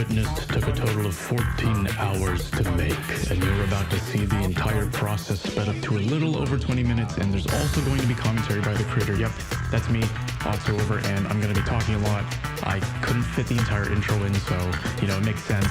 witnessed took a total of 14 hours to make, and you're about to see the entire process sped up to a little over 20 minutes, and there's also going to be commentary by the creator. Yep, that's me, ATSUoVER, and I'm going to be talking a lot. I couldn't fit the entire intro in, so, it makes sense.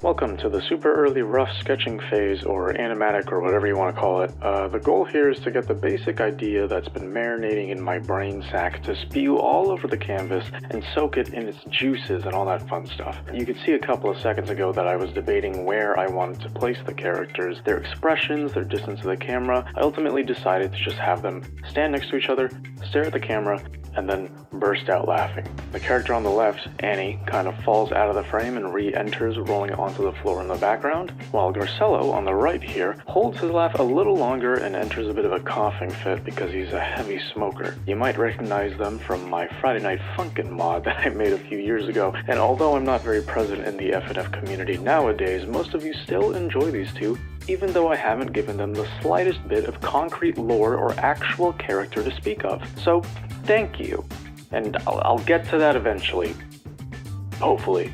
Welcome to the super early rough sketching phase, or animatic, or whatever you want to call it. The goal here is to get the basic idea that's been marinating in my brain sack to spew all over the canvas and soak it in its juices and all that fun stuff. You could see a couple of seconds ago that I was debating where I wanted to place the characters, their expressions, their distance to the camera. I ultimately decided to just have them stand next to each other, stare at the camera, and then burst out laughing. The character on the left, Annie, kind of falls out of the frame and re-enters, rolling onto the floor in the background, while Garcello, on the right here, holds his laugh a little longer and enters a bit of a coughing fit because he's a heavy smoker. You might recognize them from my Friday Night Funkin' mod that I made a few years ago, and although I'm not very present in the FNF community nowadays, most of you still enjoy these two, even though I haven't given them the slightest bit of concrete lore or actual character to speak of. So, thank you. And I'll get to that eventually. Hopefully.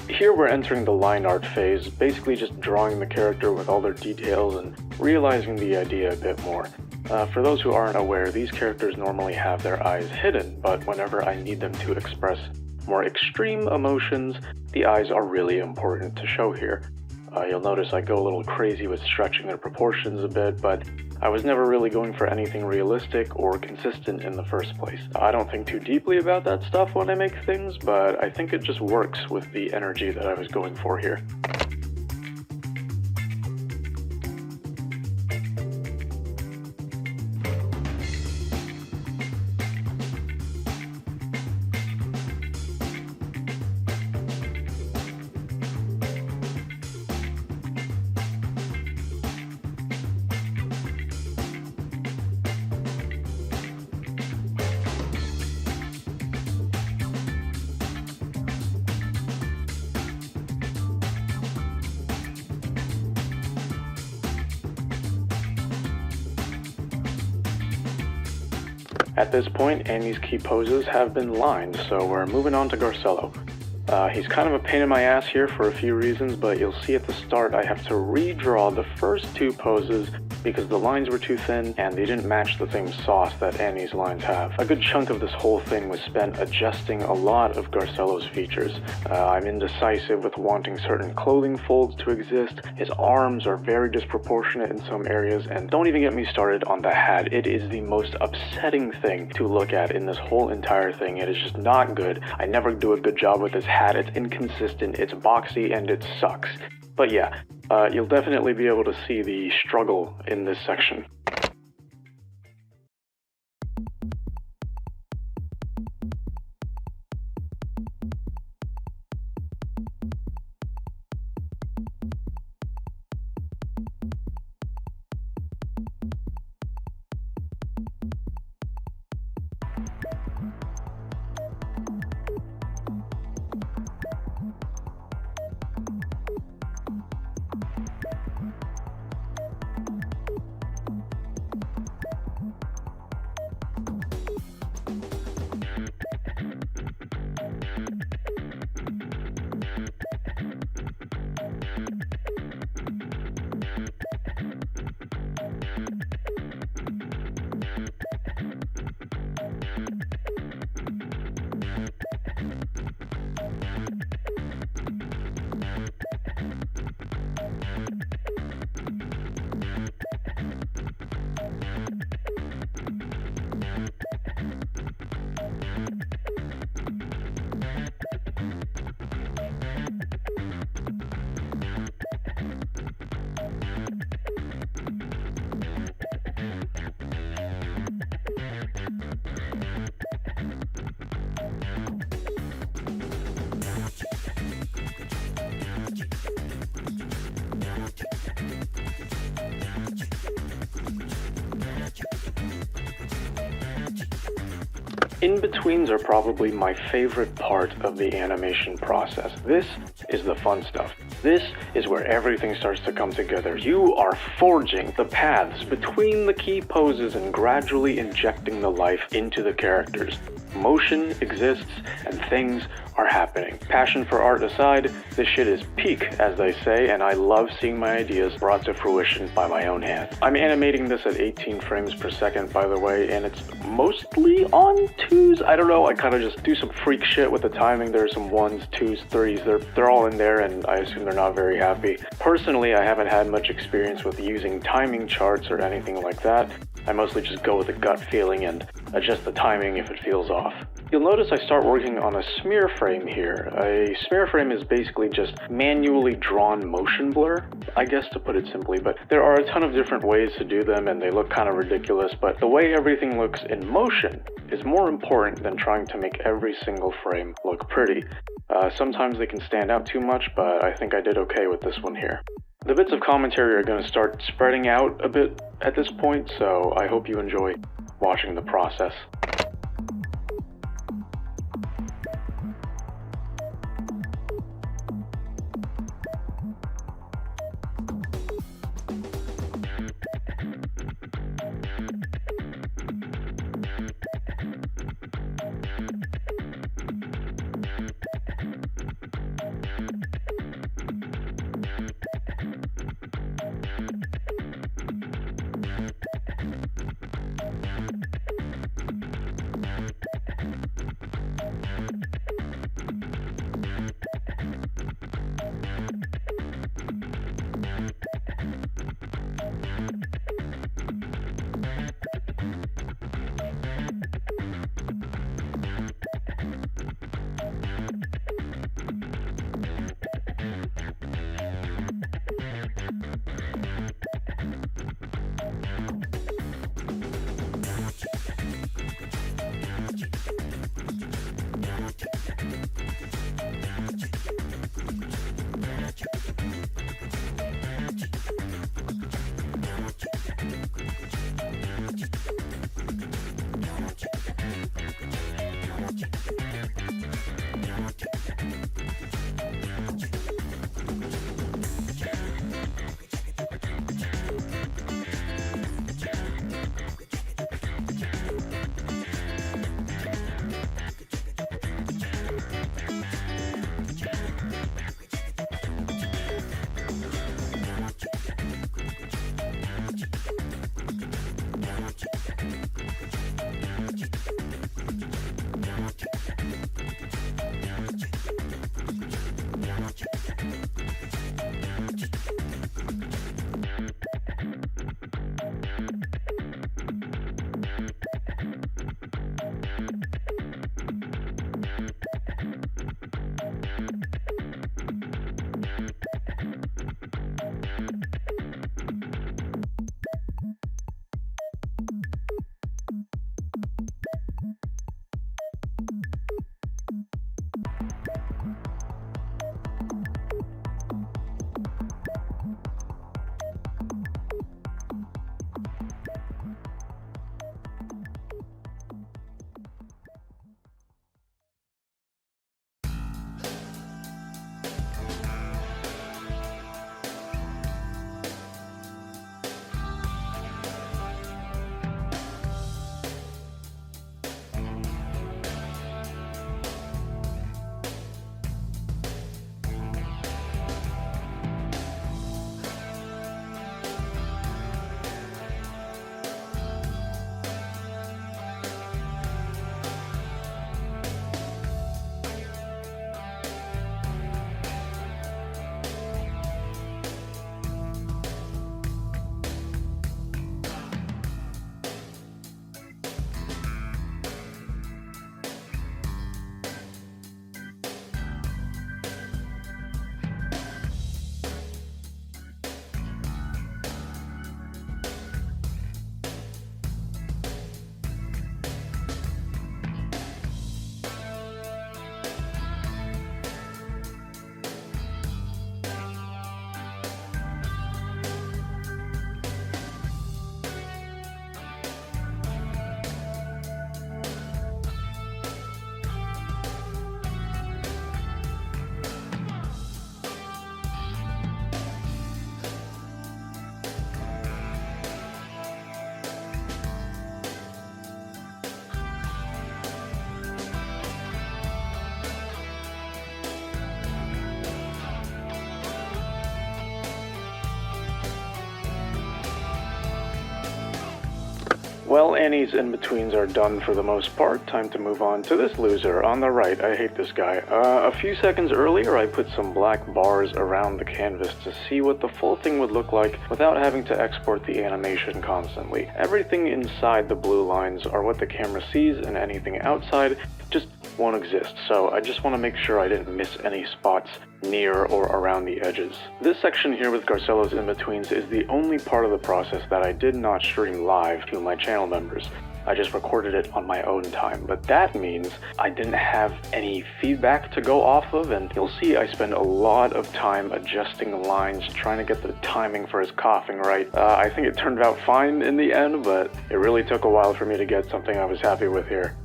Here we're entering the line art phase, basically just drawing the character with all their details and realizing the idea a bit more. For those who aren't aware, these characters normally have their eyes hidden, but whenever I need them to express more extreme emotions, the eyes are really important to show here. You'll notice I go a little crazy with stretching their proportions a bit, but I was never really going for anything realistic or consistent in the first place. I don't think too deeply about that stuff when I make things, but I think it just works with the energy that I was going for here. At this point, Annie's key poses have been lined, so we're moving on to Garcello. He's kind of a pain in my ass here for a few reasons, but you'll see at the start I have to redraw the first two poses because the lines were too thin and they didn't match the same sauce that Annie's lines have. A good chunk of this whole thing was spent adjusting a lot of Garcello's features. I'm indecisive with wanting certain clothing folds to exist. His arms are very disproportionate in some areas, and don't even get me started on the hat. It is the most upsetting thing to look at in this whole entire thing. It is just not good. I never do a good job with this hat. It's inconsistent, it's boxy, and it sucks. But yeah, you'll definitely be able to see the struggle in this section. In-betweens are probably my favorite part of the animation process. This is the fun stuff. This is where everything starts to come together. You are forging the paths between the key poses and gradually injecting the life into the characters. Motion exists and things are happening. Passion for art aside, this shit is peak, as they say, and I love seeing my ideas brought to fruition by my own hand. I'm animating this at 18 frames per second, by the way, and it's mostly on 2s. I don't know, I kind of just do some freak shit with the timing. There are some 1s, 2s, 3s, they're all in there, and I assume they're not very happy. Personally, I haven't had much experience with using timing charts or anything like that. I mostly just go with a gut feeling and adjust the timing if it feels off. You'll notice I start working on a smear frame here. A smear frame is basically just manually drawn motion blur, I guess, to put it simply, but there are a ton of different ways to do them and they look kind of ridiculous, but the way everything looks in motion is more important than trying to make every single frame look pretty. Sometimes they can stand out too much, but I think I did okay with this one here. The bits of commentary are going to start spreading out a bit at this point, so I hope you enjoy watching the process. Well, Annie's in-betweens are done for the most part. Time to move on to this loser on the right. I hate this guy. A few seconds earlier, I put some black bars around the canvas to see what the full thing would look like without having to export the animation constantly. Everything inside the blue lines are what the camera sees, and anything outside just won't exist, so I just want to make sure I didn't miss any spots near or around the edges. This section here with Garcello's in-betweens is the only part of the process that I did not stream live to my channel members. I just recorded it on my own time, but that means I didn't have any feedback to go off of, and you'll see I spend a lot of time adjusting lines, trying to get the timing for his coughing right. I think it turned out fine in the end, but it really took a while for me to get something I was happy with here.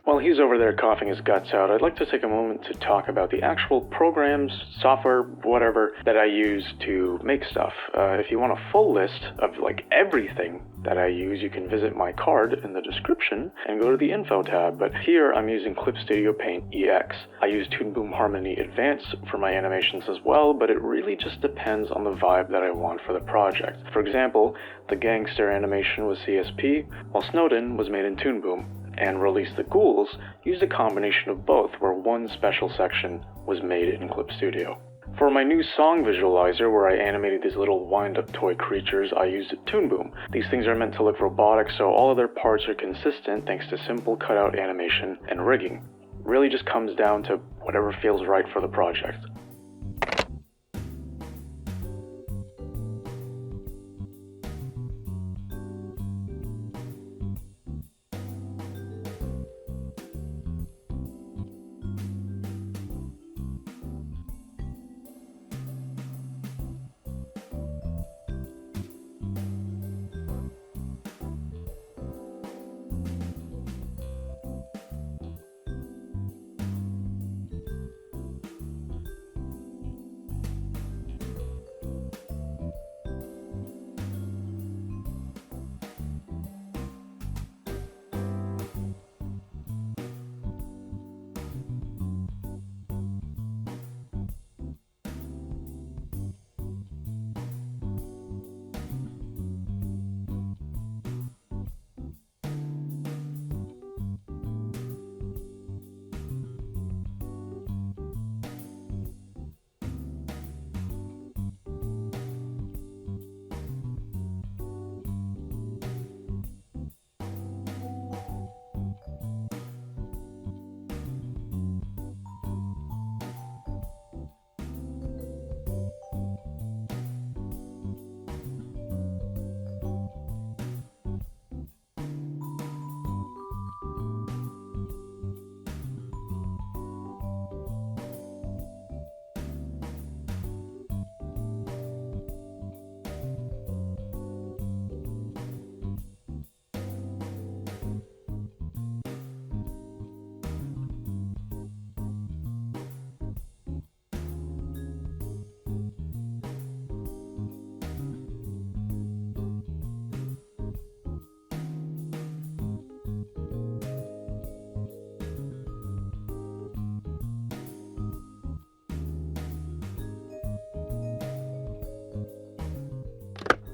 While he's over there coughing his guts out, I'd like to take a moment to talk about the actual programs, software, whatever, that I use to make stuff. If you want a full list of everything that I use, you can visit my card in the description and go to the info tab, but here I'm using Clip Studio Paint EX. I use Toon Boom Harmony Advanced for my animations as well, but it really just depends on the vibe that I want for the project. For example, the gangster animation was CSP, while Snowden was made in Toon Boom, and Release the Ghouls used a combination of both, where one special section was made in Clip Studio. For my new song visualizer, where I animated these little wind-up toy creatures, I used Toon Boom. These things are meant to look robotic, so all of their parts are consistent thanks to simple cutout animation and rigging. Really just comes down to whatever feels right for the project.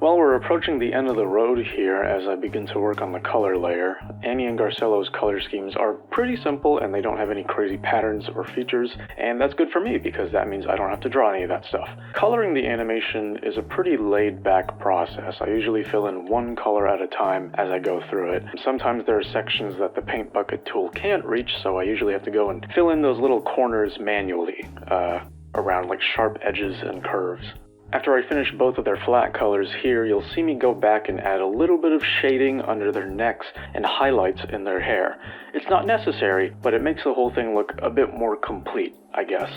Well, we're approaching the end of the road here as I begin to work on the color layer. Annie and Garcello's color schemes are pretty simple and they don't have any crazy patterns or features, and that's good for me because that means I don't have to draw any of that stuff. Coloring the animation is a pretty laid-back process. I usually fill in one color at a time as I go through it. Sometimes there are sections that the paint bucket tool can't reach, so I usually have to go and fill in those little corners manually, around like sharp edges and curves. After I finish both of their flat colors here, you'll see me go back and add a little bit of shading under their necks and highlights in their hair. It's not necessary, but it makes the whole thing look a bit more complete, I guess.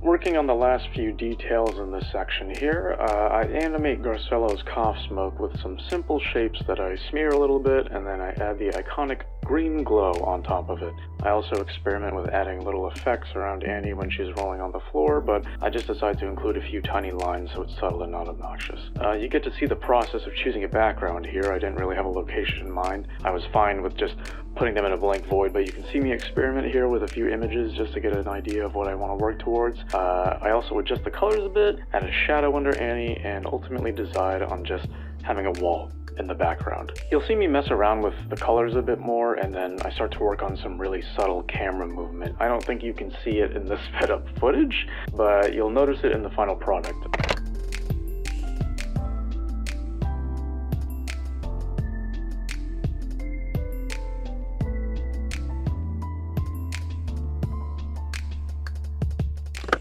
Working on the last few details in this section here, I animate Garcello's cough smoke with some simple shapes that I smear a little bit, and then I add the iconic green glow on top of it. I also experiment with adding little effects around Annie when she's rolling on the floor, but I just decide to include a few tiny lines so it's subtle and not obnoxious. You get to see the process of choosing a background here. I didn't really have a location in mind. I was fine with just putting them in a blank void, but you can see me experiment here with a few images just to get an idea of what I want to work towards. I also adjust the colors a bit, add a shadow under Annie, and ultimately decide on just having a wall in the background. You'll see me mess around with the colors a bit more, and then I start to work on some really subtle camera movement. I don't think you can see it in this sped up footage, but you'll notice it in the final product.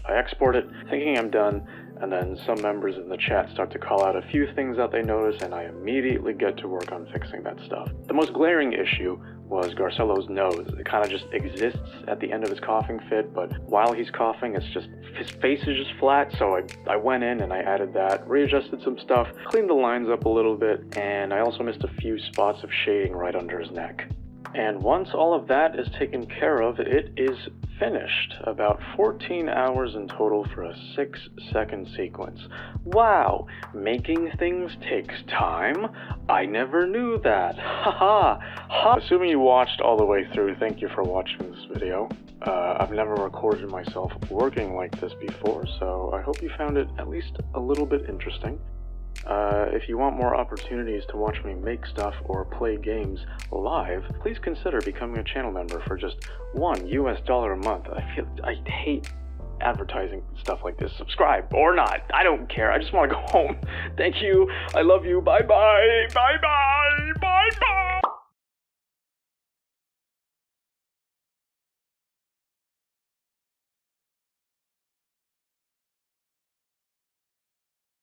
I export it, thinking I'm done, and then some members in the chat start to call out a few things that they notice, and I immediately get to work on fixing that stuff. The most glaring issue was Garcello's nose. It kind of just exists at the end of his coughing fit, but while he's coughing, it's just, his face is just flat, so I went in and I added that, readjusted some stuff, cleaned the lines up a little bit, and I also missed a few spots of shading right under his neck. And once all of that is taken care of, it is finished. About 14 hours in total for a 6-second sequence. Wow, making things takes time? I never knew that. Haha. Ha. Assuming you watched all the way through, thank you for watching this video. I've never recorded myself working like this before, so I hope you found it at least a little bit interesting. If you want more opportunities to watch me make stuff or play games live, please consider becoming a channel member for just $1 a month. I hate advertising stuff like this. Subscribe or not, I don't care. I just want to go home. Thank you. I love you. Bye bye. Bye bye. Bye bye.